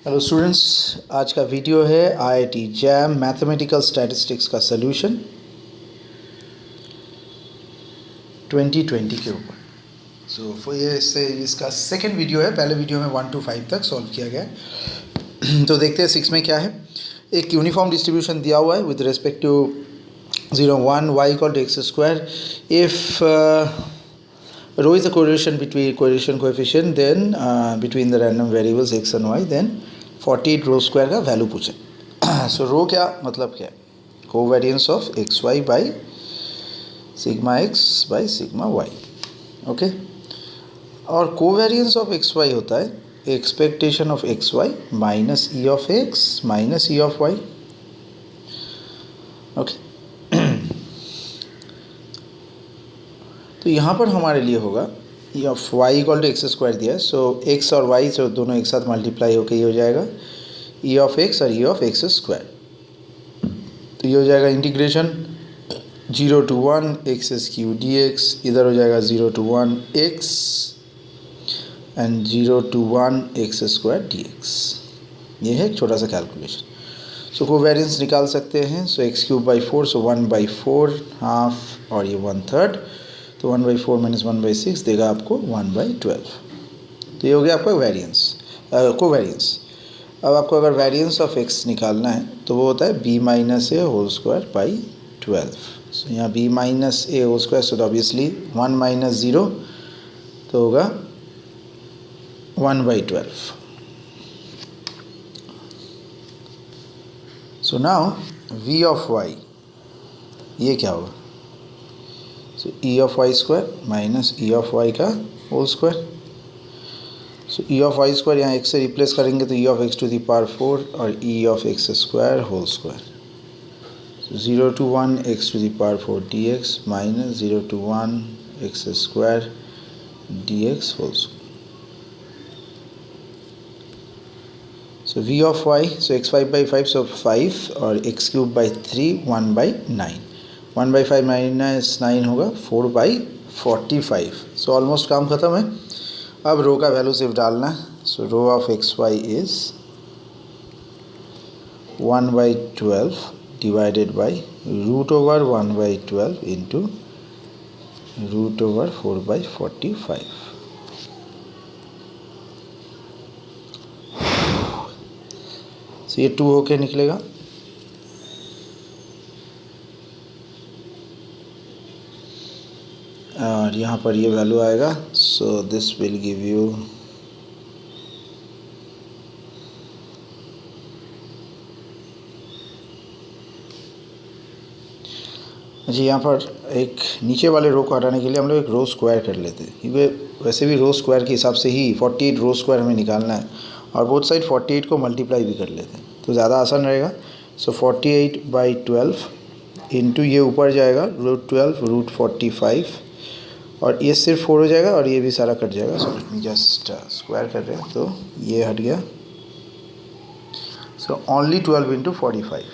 Hello students, आज का video है आईआईटी जैम मैथमेटिकल स्टैटिस्टिक्स का सॉल्यूशन 2020 के ऊपर। ये इसका सेकंड वीडियो है। पहले वीडियो में 1 to 5 तक सॉल्व किया गया है। तो देखते हैं 6 में क्या है। एक यूनिफॉर्म डिस्ट्रीब्यूशन दिया हुआ है with respect to 0 1 y equal to x square. If rho is the correlation coefficient then between the random variables x and y, then 48 rho square का वैल्यू पूछे। सो रो क्या मतलब क्या है? Covariance of x y by sigma x by sigma y. Okay, और covariance of x y होता है expectation of x y minus E of x minus E of y. Okay, तो यहाँ पर हमारे लिए होगा E of y equal to x square दिया है। सो एक्स और वाई जो दोनों एक साथ मल्टीप्लाई होकर ये हो जाएगा ई ऑफ एक्स और ई ऑफ एक्स स्क्वायर। तो ये हो जाएगा integration 0 to 1 x Q D x, इधर हो जाएगा 0 to 1 x and 0 to 1 x square d x. ये है एक छोटा सा कैलकुलेशन। सो कोवेरियंस निकाल सकते हैं। So X cube by 4, so 1/4 half और ये 1/3, तो 1/4 माइनस 1/6 देगा आपको 1/12। तो ये हो गया आपका वेरिएंस कोवेरियंस। अब आपको अगर वेरिएंस ऑफ एक्स निकालना है तो वो होता है b minus A whole square by 12। So यहाँ b minus A whole square, so obviously 1 minus 0 तो होगा 1/12। So now v of y ये क्या होगा? So E of Y square minus E of Y का whole square. So E of Y square यहाँ X से replace करेंगे तो E of X to the power 4 और E of X square whole square. So 0 to 1 x to the power 4 d x minus 0 to 1 x square d x whole square. So V of y, so x 5/5, so 5 और x cube by 3 1/9। 1/5 minus 9 होगा 4/45। So almost काम ख़त्म है। अब रो का value सिर्फ डालना है। So rho of x Y is 1/12 divided by root over 1/12 into root over 4/45। So ये 2 होके निकलेगा। और यहाँ पर ये वैल्यू आएगा। So this will give you G, यहाँ पर एक नीचे वाले रो को हटाने के लिए हम लोग एक रो स्क्वायर कर लेते हैं, क्योंकि वैसे भी रो स्क्वायर के हिसाब से ही 48 रो स्क्वायर हमें निकालना है और बोथ साइड 48 को मल्टीप्लाई भी कर लेते हैं तो ज़्यादा आसान रहेगा। सो 48/12 इंटू ये ऊपर जाएगा √12 √45 और ये सिर्फ 4 हो जाएगा और ये भी सारा कट जाएगा। So let me just square कर रहे हैं तो ये हट गया। So only 12 into 45।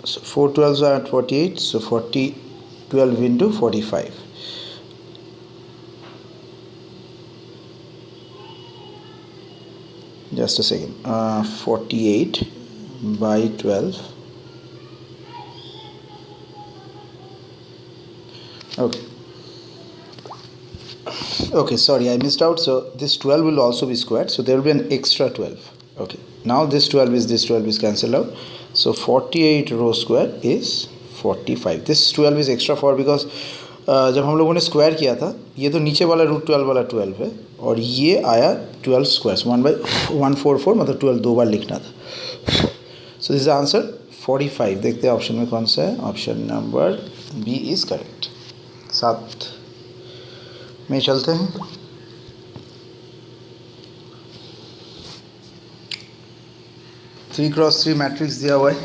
So 4 12s are 48, so 12 into 45. Just a second. 48/12. Okay. Okay, sorry, I missed out. So this 12 will also be squared. So there will be an extra 12. Okay. Now this 12 is cancelled out. So 48 rho square is 45। This 12 is extra for because जब हम लोगों ने square किया था ये तो नीचे वाला √12 वाला 12 है और ये आया 12 स्क्वायर 1/144, मतलब 12 दो बार लिखना था। So this is answer 45। देखते हैं ऑप्शन में कौन सा है। Option number B is correct. 7 में चलते हैं। थ्री क्रॉस 3 मैट्रिक्स दिया हुआ है।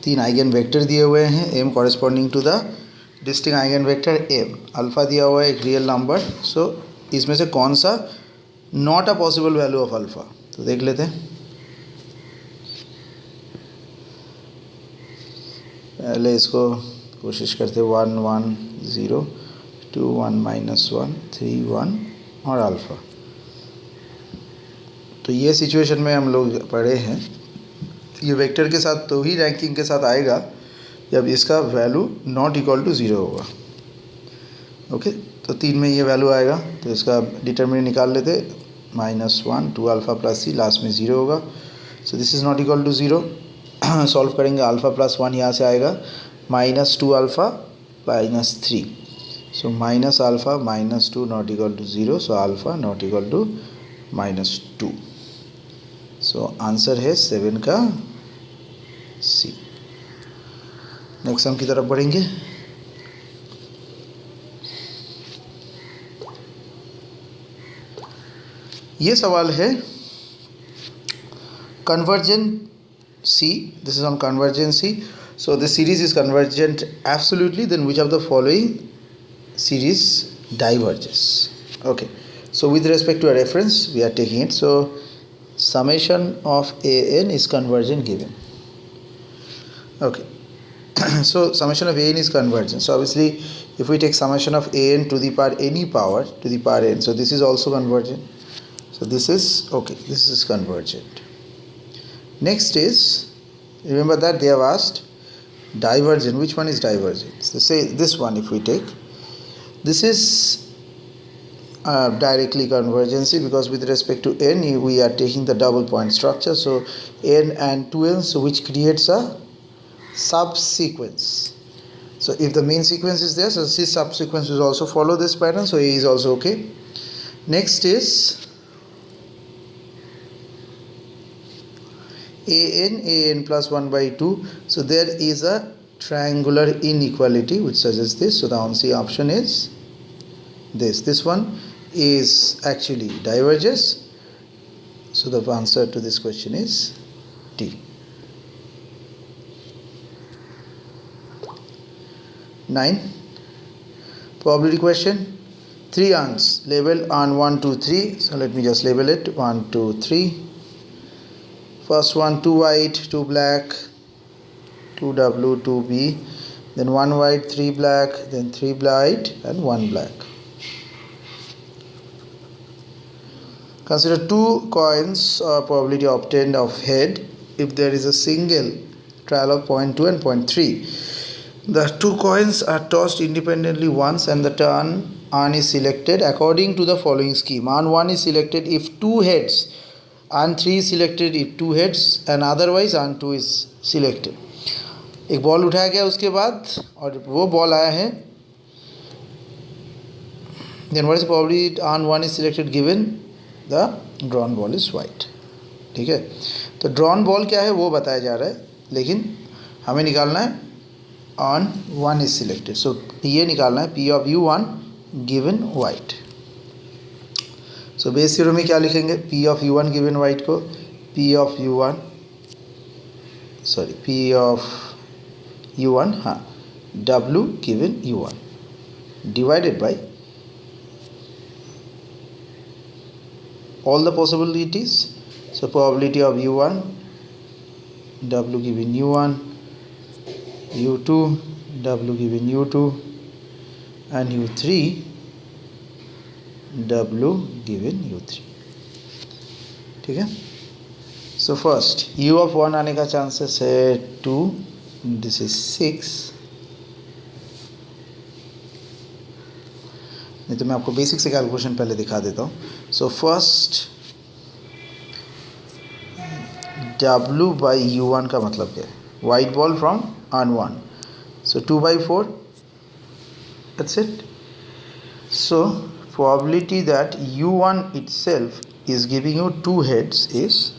3 आइगन वेक्टर दिए हुए हैं m corresponding to the distinct eigenvector m। Alpha दिया हुआ है एक रियल नंबर। सो इसमें से कौन सा not a possible value of alpha, तो देख लेते हैं। पहले इसको कोशिश करते 1 1 0 2 1 minus 1 3 1 और अल्फ़ा। तो ये सिचुएशन में हम लोग पढ़े हैं, ये वेक्टर के साथ तो ही रैंकिंग के साथ आएगा जब इसका वैल्यू नॉट इक्वल टू 0 होगा। ओके, तो 3 में ये वैल्यू आएगा, तो इसका डिटर्मिनेंट निकाल लेते, -1 2 अल्फ़ा प्लस c, लास्ट में 0 होगा। So this is not equal to 0। Solve करेंगे, अल्फ़ा प्लस 1 यहाँ से आएगा, -2 alpha -3, so minus alpha -2 not equal to 0, so alpha not equal to -2। So answer है 7 का सी। नेक्स्ट सम की तरफ बढ़ेंगे। ये सवाल है convergency, this is on convergency. So this series is convergent absolutely, then which of the following series diverges? Okay, so with respect to a reference we are taking it, so summation of an is convergent given. Okay, so summation of an is convergent, so obviously if we take summation of an to the power any power to the power n, so this is also convergent, so this is okay, this is convergent. Next is, remember that they have asked divergent, which one is divergent? So say this one, if we take, this is directly convergency, because with respect to n we are taking the double point structure, so n and 2n, so which creates a subsequence. So if the main sequence is there, so this subsequence will also follow this pattern, so A is also okay. Next is an plus 1 by 2, so there is a triangular inequality which suggests this, so the answer option is this one is actually diverges, so the answer to this question is D. 9 probability question, 3 ants label on 1 2 3, so let me just label it 1 2 3. First one 2 white 2 black, 2 W 2 B, then 1 white 3 black, then 3 white and 1 black. Consider 2 coins or probability obtained of head if there is a single trial of 0.2 and 0.3. The 2 coins are tossed independently once and the turn on is selected according to the following scheme. On 1 is selected if 2 heads, on 3 is selected if 2 heads, and otherwise on 2 is selected. एक ball उठाया गया उसके बाद और वो ball आया है, then what is probably on 1 is selected given the drawn ball is white. ठीक है, तो drawn ball क्या है वो बताया जा रहा है, लेकिन हमें निकालना है on 1 is selected, so ये निकालना है P of U1 given white. So Bayes theorem में क्या लिखेंगे, P of U1 given white को P of U1 हाँ W given U1 divided by all the possibilities, so probability of U1 W given U1, U2 W given U2 and U3 W given U3. ठीक है, so first U of 1 आने का chances है 2, this is 6, नहीं तो मैं आपको basic से कैलकुलेशन पहले दिखा देता हूँ. So first W by U1 का मतलब क्या है, white ball from on 1, so 2 by 4, that's it. So probability that U1 itself is giving you 2 heads is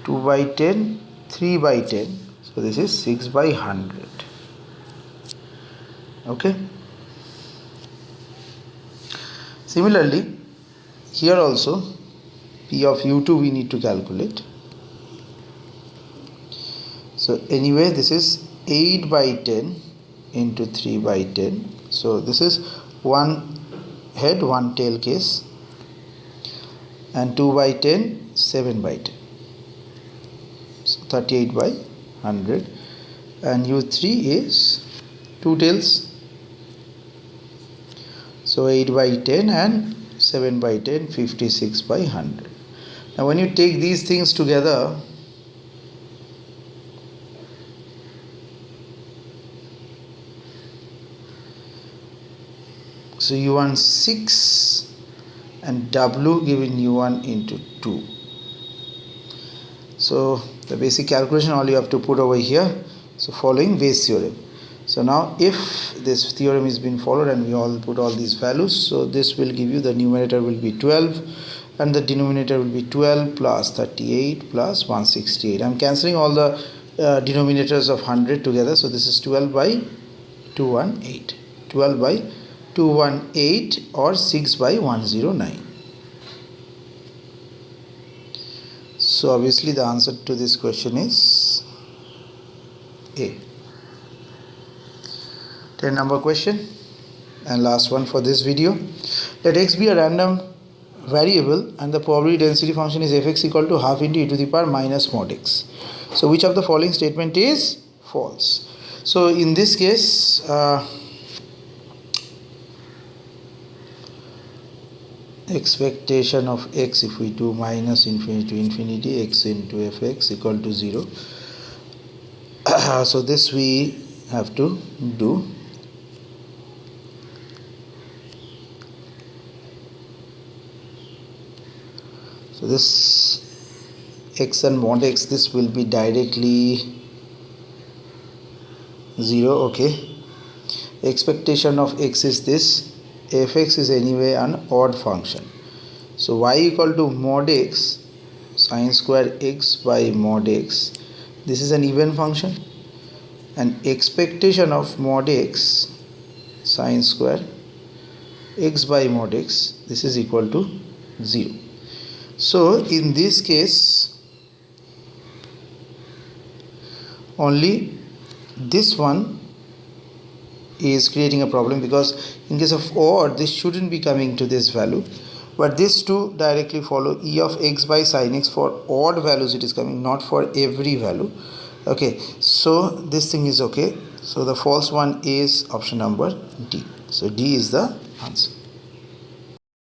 2 by 10, 3 by 10, so this is 6 by 100. Okay, similarly here also P of U2 we need to calculate. So anyway this is 8 by 10 into 3 by 10, so this is 1 head 1 tail case, and 2 by 10 7 by 10, so 38 by 100, and U3 is 2 tails So 8 by 10 and 7 by 10, 56 by 100. Now when you take these things together, so you want 6 and W given U1 into 2. So the basic calculation all you have to put over here. So following Bayes theorem. So now if this theorem is being followed and we all put all these values, so this will give you, the numerator will be 12 and the denominator will be 12 plus 38 plus 168. I am cancelling all the denominators of 100 together. So this is 12 by 218. 12 by 218 or 6 by 109. So obviously the answer to this question is A. 10 number question and last one for this video. Let x be a random variable and the probability density function is fx equal to half into e to the power minus mod x. So which of the following statement is false? So in this case, expectation of x, if we do minus infinity to infinity, x into fx equal to 0. So this we have to do. So this x and mod x, this will be directly 0. Okay, expectation of x is this, fx is anyway an odd function. So y equal to mod x sine square x by mod x, this is an even function, and expectation of mod x sine square x by mod x, this is equal to 0. So in this case only this one is creating a problem, because in case of odd this shouldn't be coming to this value, but this two directly follow. E of x by sin x, for odd values it is coming, not for every value. Okay, so this thing is okay. So the false one is option number D. So D is the answer.